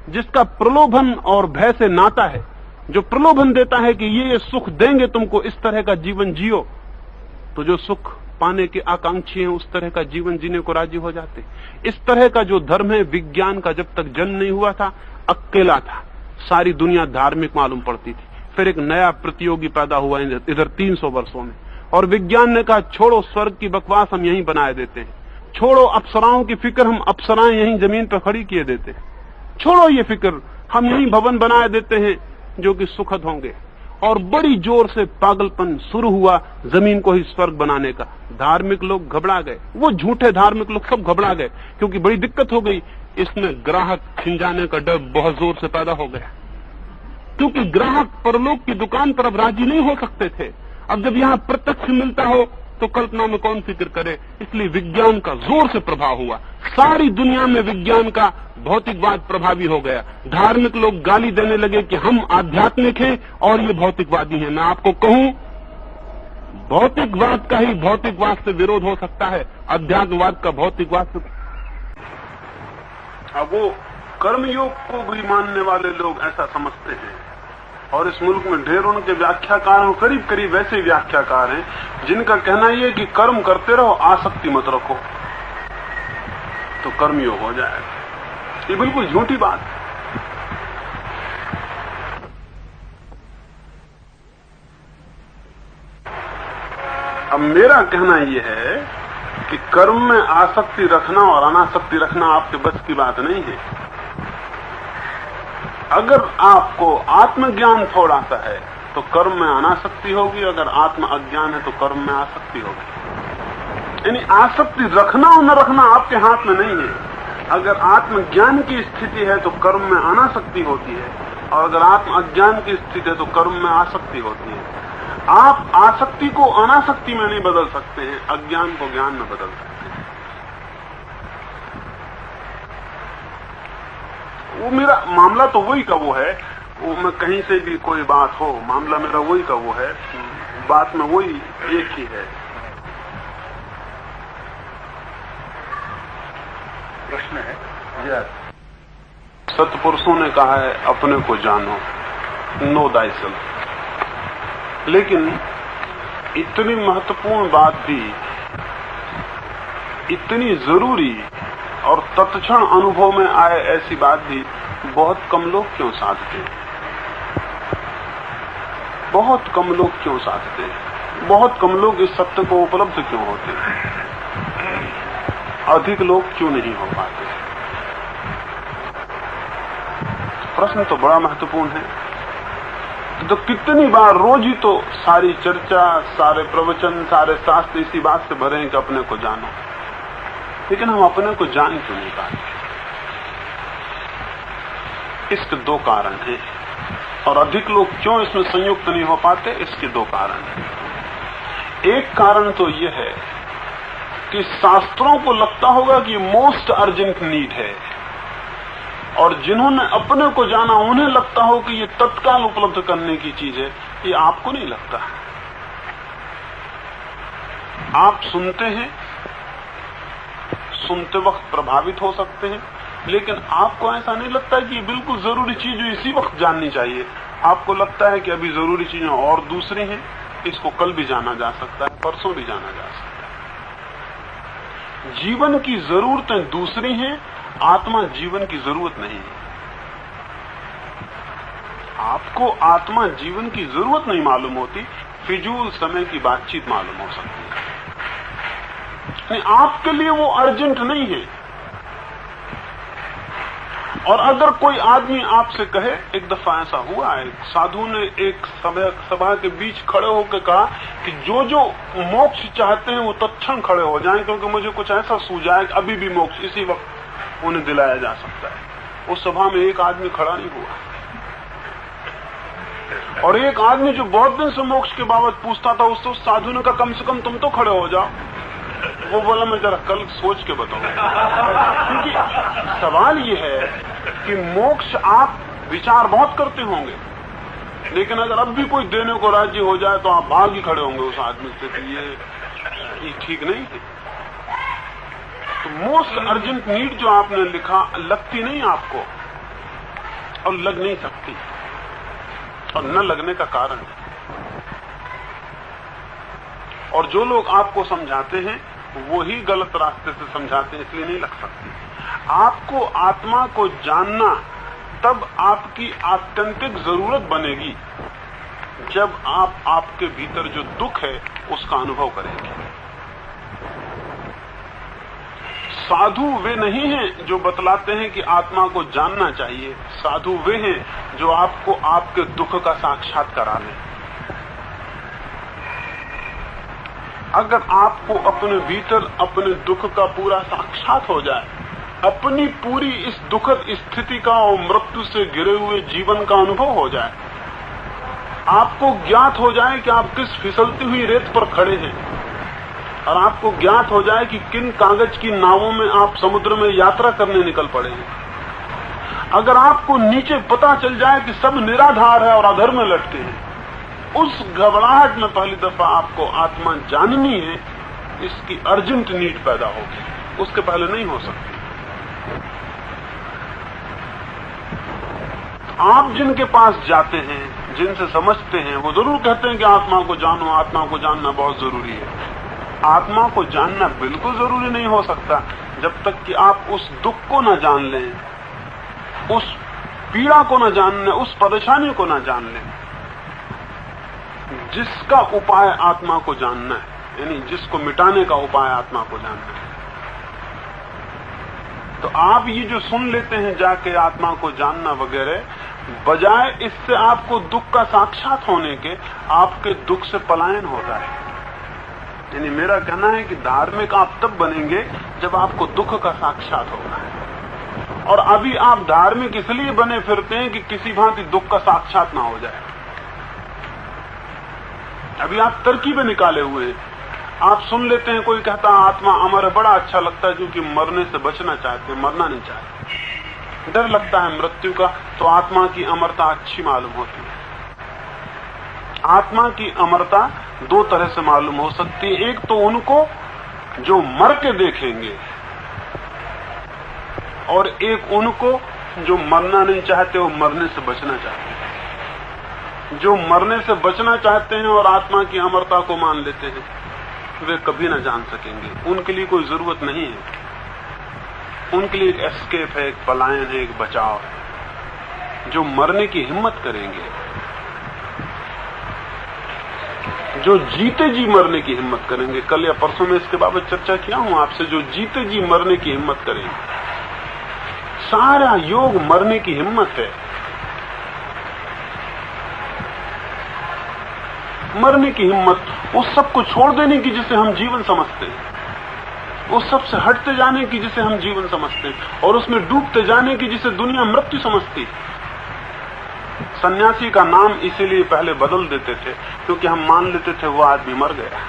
जिसका प्रलोभन और भय से नाता है, जो प्रलोभन देता है कि ये सुख देंगे तुमको, इस तरह का जीवन जियो, तो जो सुख पाने के आकांक्षी हैं उस तरह का जीवन जीने को राजी हो जाते। इस तरह का जो धर्म है विज्ञान का जब तक जन्म नहीं हुआ था, अकेला था, सारी दुनिया धार्मिक मालूम पड़ती थी। फिर एक नया प्रतियोगी पैदा हुआ इधर 300 वर्षों में, और विज्ञान ने कहा, छोड़ो स्वर्ग की बकवास, हम यहीं बनाए देते हैं। छोड़ो अप्सराओं की फिक्र, हम अप्सराएं यहीं जमीन पर खड़ी किए देते हैं। छोड़ो ये फिक्र, हम यहीं भवन बनाए देते हैं जो कि सुखद होंगे। और बड़ी जोर से पागलपन शुरू हुआ जमीन को ही स्वर्ग बनाने का। धार्मिक लोग घबरा गए, वो झूठे धार्मिक लोग सब घबरा गए, क्योंकि बड़ी दिक्कत हो गई। इसमें ग्राहक खिंजाने का डर बहुत जोर से पैदा हो गया, क्योंकि ग्राहक परलोक की दुकान पर अब राजी नहीं हो सकते थे। अब जब यहाँ प्रत्यक्ष मिलता हो तो कल्पना में कौन फिक्र करे। इसलिए विज्ञान का जोर से प्रभाव हुआ, सारी दुनिया में विज्ञान का भौतिकवाद प्रभावी हो गया। धार्मिक लोग गाली देने लगे कि हम आध्यात्मिक हैं और ये भौतिकवादी हैं। मैं आपको कहूं, भौतिकवाद का ही भौतिकवाद से विरोध हो सकता है, अध्यात्मवाद का भौतिकवाद से। अब वो कर्मयोग को भी मानने वाले लोग ऐसा समझते हैं, और इस मुल्क में ढेर उनके व्याख्याकार हैं, करीब करीब वैसे व्याख्याकार हैं जिनका कहना यह है कि कर्म करते रहो, आसक्ति मत रखो, तो कर्मयोग हो जाएगा। ये बिल्कुल झूठी बात है। अब मेरा कहना यह है कि कर्म में आसक्ति रखना और अनासक्ति रखना आपके बस की बात नहीं है। अगर आपको आत्मज्ञान थोड़ा सा है, तो कर्म में अनासक्ति होगी, अगर आत्म अज्ञान है तो कर्म में आसक्ति होगी। यानी आसक्ति रखना और न रखना आपके हाथ में नहीं है। अगर आत्मज्ञान की स्थिति है तो कर्म में अनासक्ति होती है, और अगर आत्म अज्ञान की स्थिति है तो कर्म में आसक्ति होती है। आप आसक्ति को अनासक्ति में नहीं बदल सकते हैं, अज्ञान को ज्ञान में बदल सकते हैं। वो मेरा मामला तो वही का वो है, वो मैं कहीं से भी कोई बात हो, मामला मेरा वही का वो है, बात में वही एक ही है। प्रश्न है, सत्पुरुषों ने कहा है अपने को जानो, नो थायसेल्फ। लेकिन इतनी महत्वपूर्ण बात भी, इतनी जरूरी और तत्क्षण अनुभव में आए ऐसी बात भी बहुत कम लोग क्यों साधते हैं? बहुत कम लोग क्यों साधते हैं? बहुत कम लोग इस सत्य को उपलब्ध क्यों होते हैं? अधिक लोग क्यों नहीं हो पाते? प्रश्न तो बड़ा महत्वपूर्ण है। तो कितनी बार रोज ही तो सारी चर्चा, सारे प्रवचन, सारे शास्त्र इसी बात से भरे हैं कि अपने को जानो, लेकिन हम अपने को जान क्यों नहीं पाते? इसके दो कारण हैं, और अधिक लोग क्यों इसमें संयुक्त नहीं हो पाते, इसके दो कारण हैं। एक कारण तो यह है कि शास्त्रों को लगता होगा कि मोस्ट अर्जेंट नीड है, और जिन्होंने अपने को जाना उन्हें लगता हो कि ये तत्काल उपलब्ध करने की चीज है। ये आपको नहीं लगता। आप सुनते हैं, सुनते वक्त प्रभावित हो सकते हैं, लेकिन आपको ऐसा नहीं लगता कि ये बिल्कुल जरूरी चीज है, इसी वक्त जाननी चाहिए। आपको लगता है कि अभी जरूरी चीजें और दूसरी हैं, इसको कल भी जाना जा सकता है, परसों भी जाना जा सकता है। जीवन की जरूरतें दूसरी हैं, आत्मा जीवन की जरूरत नहीं है। आपको आत्मा जीवन की जरूरत नहीं मालूम होती, फिजूल समय की बातचीत मालूम हो सकती है। नहीं, आपके लिए वो अर्जेंट नहीं है। और अगर कोई आदमी आपसे कहे, एक दफा ऐसा हुआ है, साधु ने एक सभा के बीच खड़े होकर कहा कि जो जो मोक्ष चाहते हैं वो तत्क्षण खड़े हो जाएं, क्योंकि मुझे कुछ ऐसा सूझा है कि अभी भी मोक्ष इसी वक्त उन्हें दिलाया जा सकता है। उस सभा में एक आदमी खड़ा नहीं हुआ, और एक आदमी जो बहुत दिन से मोक्ष के बाबत पूछता था, उससे उस साधु ने कहा कम से कम तुम तो खड़े हो जाओ। वो बोला मैं जरा कल सोच के बताऊंगा। क्योंकि सवाल ये है कि मोक्ष आप विचार बहुत करते होंगे, लेकिन अगर अब भी कोई देने को राजी हो जाए तो आप भाग ही खड़े होंगे उस आदमी से कि ये ठीक नहीं है। तो मोस्ट अर्जेंट नीड जो आपने लिखा लगती नहीं आपको, और लग नहीं सकती, और न लगने का कारण। और जो लोग आपको समझाते हैं वो ही गलत रास्ते से समझाते हैं, इसलिए नहीं लग सकती। आपको आत्मा को जानना तब आपकी आत्यंतिक जरूरत बनेगी जब आप आपके भीतर जो दुख है उसका अनुभव करेंगे। साधु वे नहीं हैं जो बतलाते हैं कि आत्मा को जानना चाहिए, साधु वे हैं जो आपको आपके दुख का साक्षात करा लें। अगर आपको अपने भीतर अपने दुख का पूरा साक्षात हो जाए, अपनी पूरी इस दुखद स्थिति का और मृत्यु से घिरे हुए जीवन का अनुभव हो जाए, आपको ज्ञात हो जाए कि आप किस फिसलती हुई रेत पर खड़े हैं, और आपको ज्ञात हो जाए कि किन कागज की नावों में आप समुद्र में यात्रा करने निकल पड़े हैं, अगर आपको नीचे पता चल जाए कि सब निराधार है और अधर में लटके हैं, उस घबराहट में पहली दफा आपको आत्मा जाननी है, इसकी अर्जेंट नीड पैदा होगी, उसके पहले नहीं हो सकती। आप जिनके पास जाते हैं, जिनसे समझते हैं, वो जरूर कहते हैं कि आत्मा को जानो, आत्मा को जानना बहुत जरूरी है। आत्मा को जानना बिल्कुल जरूरी नहीं हो सकता जब तक कि आप उस दुख को न जान लें, उस पीड़ा को न जान लें, उस परेशानी को न जान लें जिसका उपाय आत्मा को जानना है, यानी जिसको मिटाने का उपाय आत्मा को जानना है। तो आप ये जो सुन लेते हैं जाके आत्मा को जानना वगैरह, बजाय इससे आपको दुख का साक्षात होने के, आपके दुख से पलायन होता है। यानी मेरा कहना है कि धार्मिक आप तब बनेंगे जब आपको दुख का साक्षात होगा। और अभी आप धार्मिक इसलिए बने फिरते हैं कि किसी भांति दुख का साक्षात ना हो जाए। अभी आप तरकीबें निकाले हुए हैं। आप सुन लेते हैं कोई कहता आत्मा अमर है, बड़ा अच्छा लगता है क्योंकि मरने से बचना चाहते हैं, मरना नहीं चाहते। डर लगता है मृत्यु का, तो आत्मा की अमरता अच्छी मालूम होती है। आत्मा की अमरता दो तरह से मालूम हो सकती है। एक तो उनको जो मर के देखेंगे, और एक उनको जो मरना नहीं चाहते, वो मरने से बचना चाहते हैं। जो मरने से बचना चाहते हैं और आत्मा की अमरता को मान लेते हैं, वे कभी ना जान सकेंगे। उनके लिए कोई जरूरत नहीं है। उनके लिए एक एस्केप है, एक पलायन है, एक बचाव है। जो मरने की हिम्मत करेंगे, जो जीते जी मरने की हिम्मत करेंगे, कल या परसों में इसके बाबत चर्चा किया हूं आपसे, जो जीते जी मरने की हिम्मत करेंगे। सारा योग मरने की हिम्मत है। मरने की हिम्मत, उस सब को छोड़ देने की जिसे हम जीवन समझते हैं, उस सब से हटते जाने की जिसे हम जीवन समझते हैं, और उसमें डूबते जाने की जिसे दुनिया मृत्यु समझती है। सन्यासी का नाम इसीलिए पहले बदल देते थे क्योंकि हम मान लेते थे वो आदमी मर गया।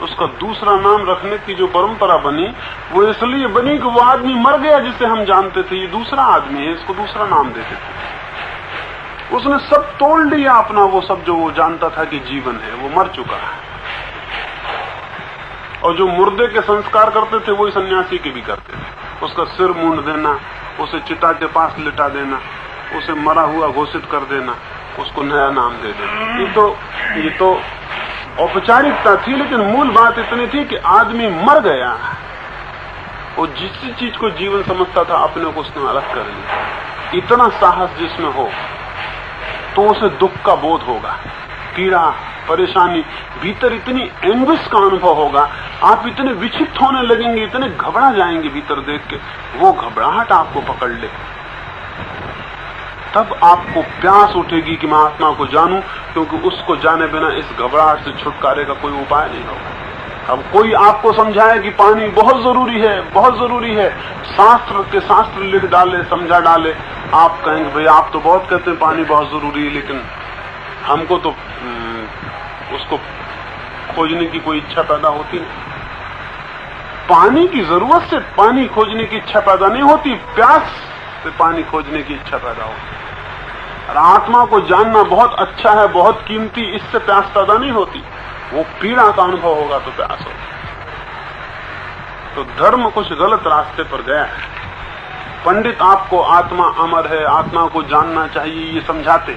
उसका दूसरा नाम रखने की जो परंपरा बनी, वो इसलिए बनी कि वो आदमी मर गया जिसे हम जानते थे, ये दूसरा आदमी है, इसको दूसरा नाम देते थे। उसने सब तोड़ लिया अपना, वो सब जो वो जानता था कि जीवन है, वो मर चुका है। और जो मुर्दे के संस्कार करते थे वही सन्यासी के भी करते थे। उसका सिर मूंड देना, उसे चिता के पास लिटा देना, उसे मरा हुआ घोषित कर देना, उसको नया नाम दे देना। ये तो औपचारिकता थी, लेकिन मूल बात इतनी थी कि आदमी मर गया। वो जिस चीज को जीवन समझता था, अपने को उसने अलग कर लिया। इतना साहस जिसमें हो तो उसे दुख का बोध होगा, पीड़ा, परेशानी, भीतर इतनी एंग्विश का अनुभव होगा। आप इतने विक्षिप्त होने लगेंगे, इतने घबरा जाएंगे भीतर देख के, वो घबराहट आपको पकड़ ले। तब आपको प्यास उठेगी कि मैं आत्मा को जानूं, क्योंकि उसको जाने बिना इस घबराहट से छुटकारे का कोई उपाय नहीं होगा। अब कोई आपको समझाए कि पानी बहुत जरूरी है, बहुत जरूरी है, शास्त्र लिख डाले, समझा डाले, आप कहेंगे भाई आप तो बहुत कहते हैं पानी बहुत जरूरी है, लेकिन हमको तो उसको खोजने की कोई इच्छा पैदा होती नहीं। पानी की जरूरत से पानी खोजने की इच्छा पैदा नहीं होती, प्यास से पानी खोजने की इच्छा पैदा होती। और आत्मा को जानना बहुत अच्छा है, बहुत कीमती, इससे प्यास पैदा नहीं होती। वो पीड़ा का अनुभव होगा तो प्यास होगी। तो धर्म कुछ गलत रास्ते पर गया है। पंडित आपको आत्मा अमर है, आत्मा को जानना चाहिए, ये समझाते।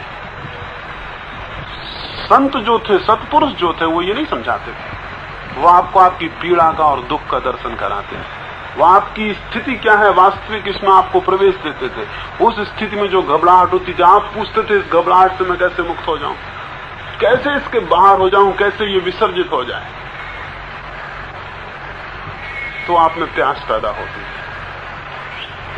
संत जो थे, सत्पुरुष जो थे, वो ये नहीं समझाते थे। वो आपको आपकी पीड़ा का और दुख का दर्शन कराते हैं। वो आपकी स्थिति क्या है वास्तविक, इसमें आपको प्रवेश देते थे। उस स्थिति में जो घबराहट होती थी, आप पूछते थे इस घबराहट से मैं कैसे मुक्त हो जाऊं, कैसे इसके बाहर हो जाऊं, कैसे ये विसर्जित हो जाए। तो आप में प्यास पैदा होती है।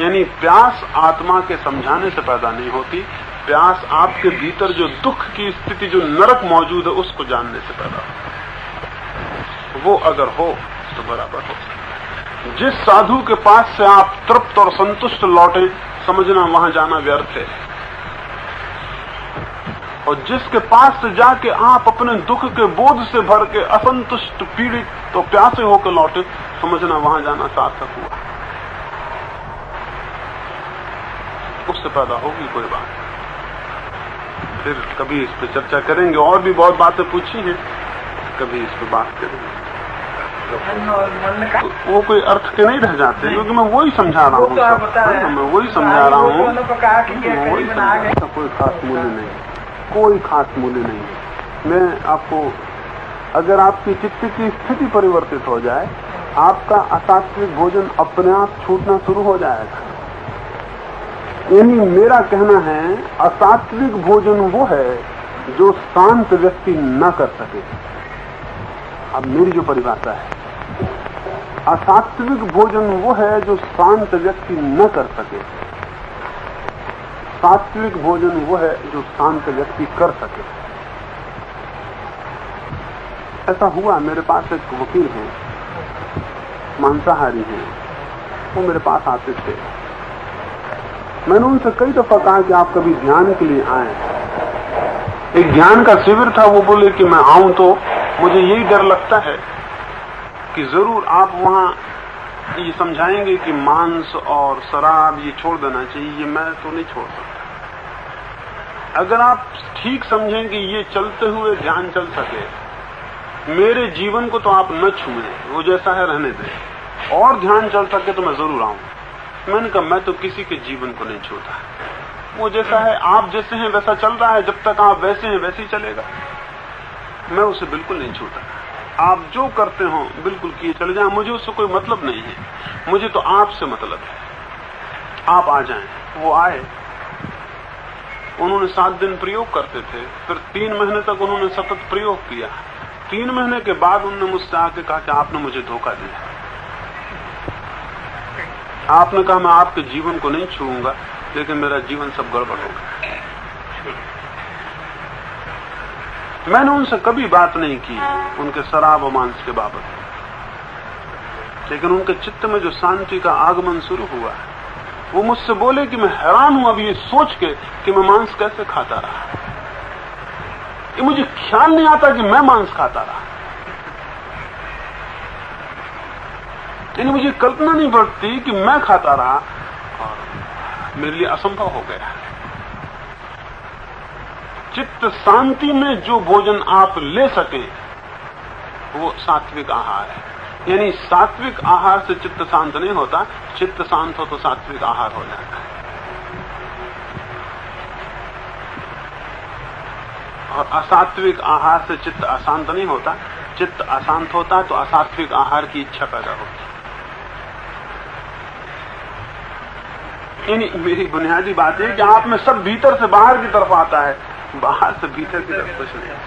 यानी प्यास आत्मा के समझाने से पैदा नहीं होती, प्यास आपके भीतर जो दुख की स्थिति, जो नरक मौजूद है, उसको जानने से पैदा होती। वो अगर हो तो बराबर हो सकता है। जिस साधु के पास से आप तृप्त और संतुष्ट लौटे, समझना वहां जाना व्यर्थ है। और जिसके पास से जाके आप अपने दुख के बोझ से भर के असंतुष्ट, पीड़ित तो प्यासे होकर लौटे, समझना वहां जाना सार्थक हुआ। उससे पैदा होगी कोई बात। फिर कभी इस पे चर्चा करेंगे, और भी बहुत बातें पूछी हैं, कभी इस पे बात करेंगे। तो वो कोई अर्थ के नहीं रह जाते, क्योंकि मैं वही समझा रहा हूँ, मैं वही समझा रहा हूँ, वही समझा। कोई खास मूल्य नहीं, कोई खास मूल्य नहीं। मैं आपको, अगर आपकी चित्त की स्थिति परिवर्तित हो जाए, आपका असात्विक भोजन अपने आप छूटना शुरू हो जाएगा। यानी मेरा कहना है, असात्विक भोजन वो है जो शांत व्यक्ति न कर सके। अब मेरी जो परिभाषा है, असात्विक भोजन वो है जो शांत व्यक्ति न कर सके। सात्विक भोजन वो है जो शांत व्यक्ति कर सके। ऐसा हुआ, मेरे पास एक वकील हैं, मांसाहारी हैं, वो मेरे पास आते थे। मैंने उनसे कई दफा कहा कि आप कभी ध्यान के लिए आए। एक ध्यान का शिविर था, वो बोले कि मैं आऊं तो मुझे यही डर लगता है कि जरूर आप वहां ये समझाएंगे कि मांस और शराब ये छोड़ देना चाहिए। ये मैं तो नहीं छोड़ सकता। अगर आप ठीक समझें कि ये चलते हुए ध्यान चल सके, मेरे जीवन को तो आप न छुएं, वो जैसा है रहने दें, और ध्यान चल सके तो मैं जरूर आऊं। मैंने कहा मैं तो किसी के जीवन को नहीं छूता, वो जैसा है, आप जैसे हैं वैसा चल रहा है, जब तक आप वैसे हैं वैसे ही चलेगा। मैं उसे बिल्कुल नहीं छूता। आप जो करते हो बिल्कुल किए चले जाएं, मुझे उससे कोई मतलब नहीं है, मुझे तो आपसे मतलब है। आप आ जाएं। वो आए, उन्होंने 7 दिन प्रयोग करते थे, फिर 3 महीने तक उन्होंने सतत प्रयोग किया। 3 महीने के बाद उन्होंने मुझसे आके कहा कि आपने मुझे धोखा दिया। आपने कहा मैं आपके जीवन को नहीं छूऊंगा, लेकिन मेरा जीवन सब गड़बड़ हो गया। मैंने उनसे कभी बात नहीं की उनके शराब और मांस के बाबत, लेकिन उनके चित्त में जो शांति का आगमन शुरू हुआ, वो मुझसे बोले कि मैं हैरान हूं अभी ये सोच के कि मैं मांस कैसे खाता रहा। ये मुझे ख्याल नहीं आता कि मैं मांस खाता रहा। यानी मुझे कल्पना नहीं पड़ती कि मैं खाता रहा, और मेरे लिए असंभव हो गया। चित्त शांति में जो भोजन आप ले सकें वो सात्विक आहार है। यानी सात्विक आहार से चित्त शांत नहीं होता, चित्त शांत हो तो सात्विक आहार हो जाता है। और असात्विक आहार से चित्त अशांत नहीं होता, चित्त अशांत होता तो असात्विक आहार की इच्छा पैदा होती। यानी मेरी बुनियादी बात है कि आप में सब भीतर से बाहर की तरफ आता है, बाहर से भीतर की तरफ कुछ नहीं।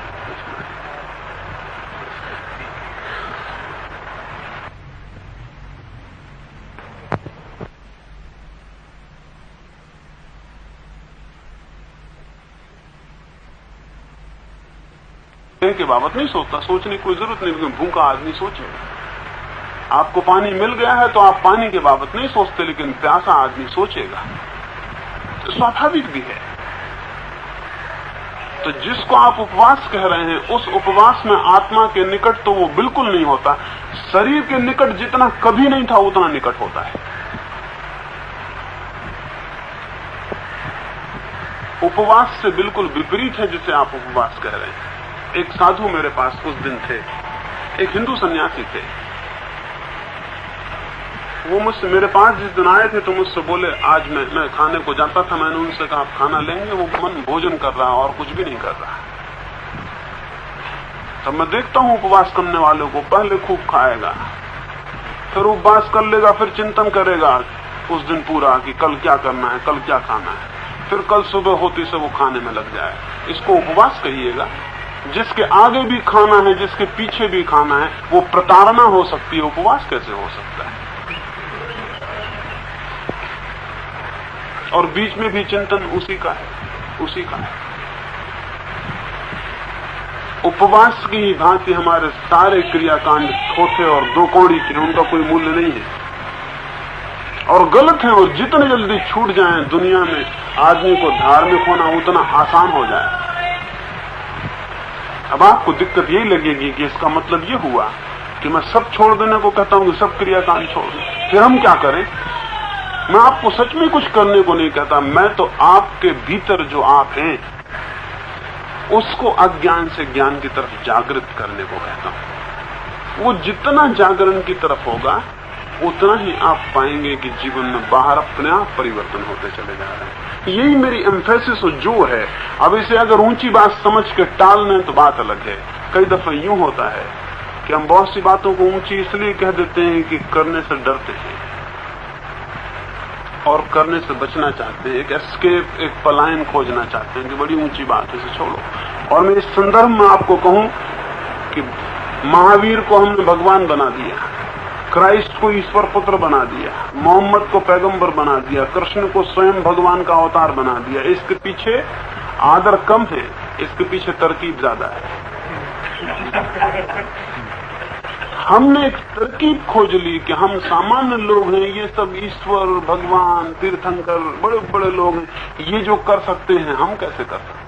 के बाबत नहीं सोचता, सोचने की कोई जरूरत नहीं, लेकिन भूखा आदमी सोचे। आपको पानी मिल गया है तो आप पानी के बाबत नहीं सोचते, लेकिन प्यासा आदमी सोचेगा। तो स्वाभाविक भी है। तो जिसको आप उपवास कह रहे हैं, उस उपवास में आत्मा के निकट तो वो बिल्कुल नहीं होता। शरीर के निकट जितना कभी नहीं था उतना निकट होता है। उपवास से बिल्कुल विपरीत है जिसे आप उपवास कह रहे हैं। एक साधु मेरे पास कुछ दिन थे, एक हिंदू सन्यासी थे। वो मुझसे मेरे पास जिस दिन आए थे तो मुझसे बोले आज मैं खाने को जाता था। मैंने उनसे कहा आप खाना लेंगे? वो मन भोजन कर रहा और कुछ भी नहीं कर रहा। तब मैं देखता हूं उपवास करने वालों को, पहले खूब खाएगा, फिर उपवास कर लेगा, फिर चिंतन करेगा उस दिन पूरा कि कल क्या करना है, कल क्या खाना है, फिर कल सुबह होती से वो खाने में लग जाए। इसको उपवास कहिएगा? जिसके आगे भी खाना है, जिसके पीछे भी खाना है, वो प्रताड़ना हो सकती है, उपवास कैसे हो सकता है? और बीच में भी चिंतन उसी का है। उपवास की ही भांति हमारे सारे क्रियाकांड खोटे और दो कौड़ी के, उनका कोई मूल्य नहीं है और गलत है। और जितने जल्दी छूट जाएं दुनिया में आदमी को धार्मिक होना उतना आसान हो जाए। अब आपको दिक्कत यही लगेगी कि इसका मतलब ये हुआ कि मैं सब छोड़ देने को कहता हूं कि सब क्रियाकांड छोड़ दें, फिर हम क्या करें? मैं आपको सच में कुछ करने को नहीं कहता, मैं तो आपके भीतर जो आप हैं उसको अज्ञान से ज्ञान की तरफ जागृत करने को कहता हूं। वो जितना जागरण की तरफ होगा उतना ही आप पाएंगे कि जीवन में बाहर अपने आप परिवर्तन होते चले जा रहे हैं। यही मेरी एम्फेसिस और जोर है। अब इसे अगर ऊंची बात समझ के टाल लें तो बात अलग है। कई दफा यूं होता है कि हम बहुत सी बातों को ऊंची इसलिए कह देते हैं कि करने से डरते हैं और करने से बचना चाहते हैं, एक एस्केप, एक पलायन खोजना चाहते हैं कि बड़ी ऊंची बात है, इसे छोड़ो। और मैं इस संदर्भ में आपको कहूं कि महावीर को हमने भगवान बना दिया, क्राइस्ट को ईश्वर पुत्र बना दिया, मोहम्मद को पैगंबर बना दिया, कृष्ण को स्वयं भगवान का अवतार बना दिया। इसके पीछे आदर कम है, इसके पीछे तरकीब ज्यादा है। हमने एक तरकीब खोज ली कि हम सामान्य लोग हैं, ये सब ईश्वर भगवान तीर्थंकर बड़े बड़े लोग हैं, ये जो कर सकते हैं हम कैसे कर सकते हैं।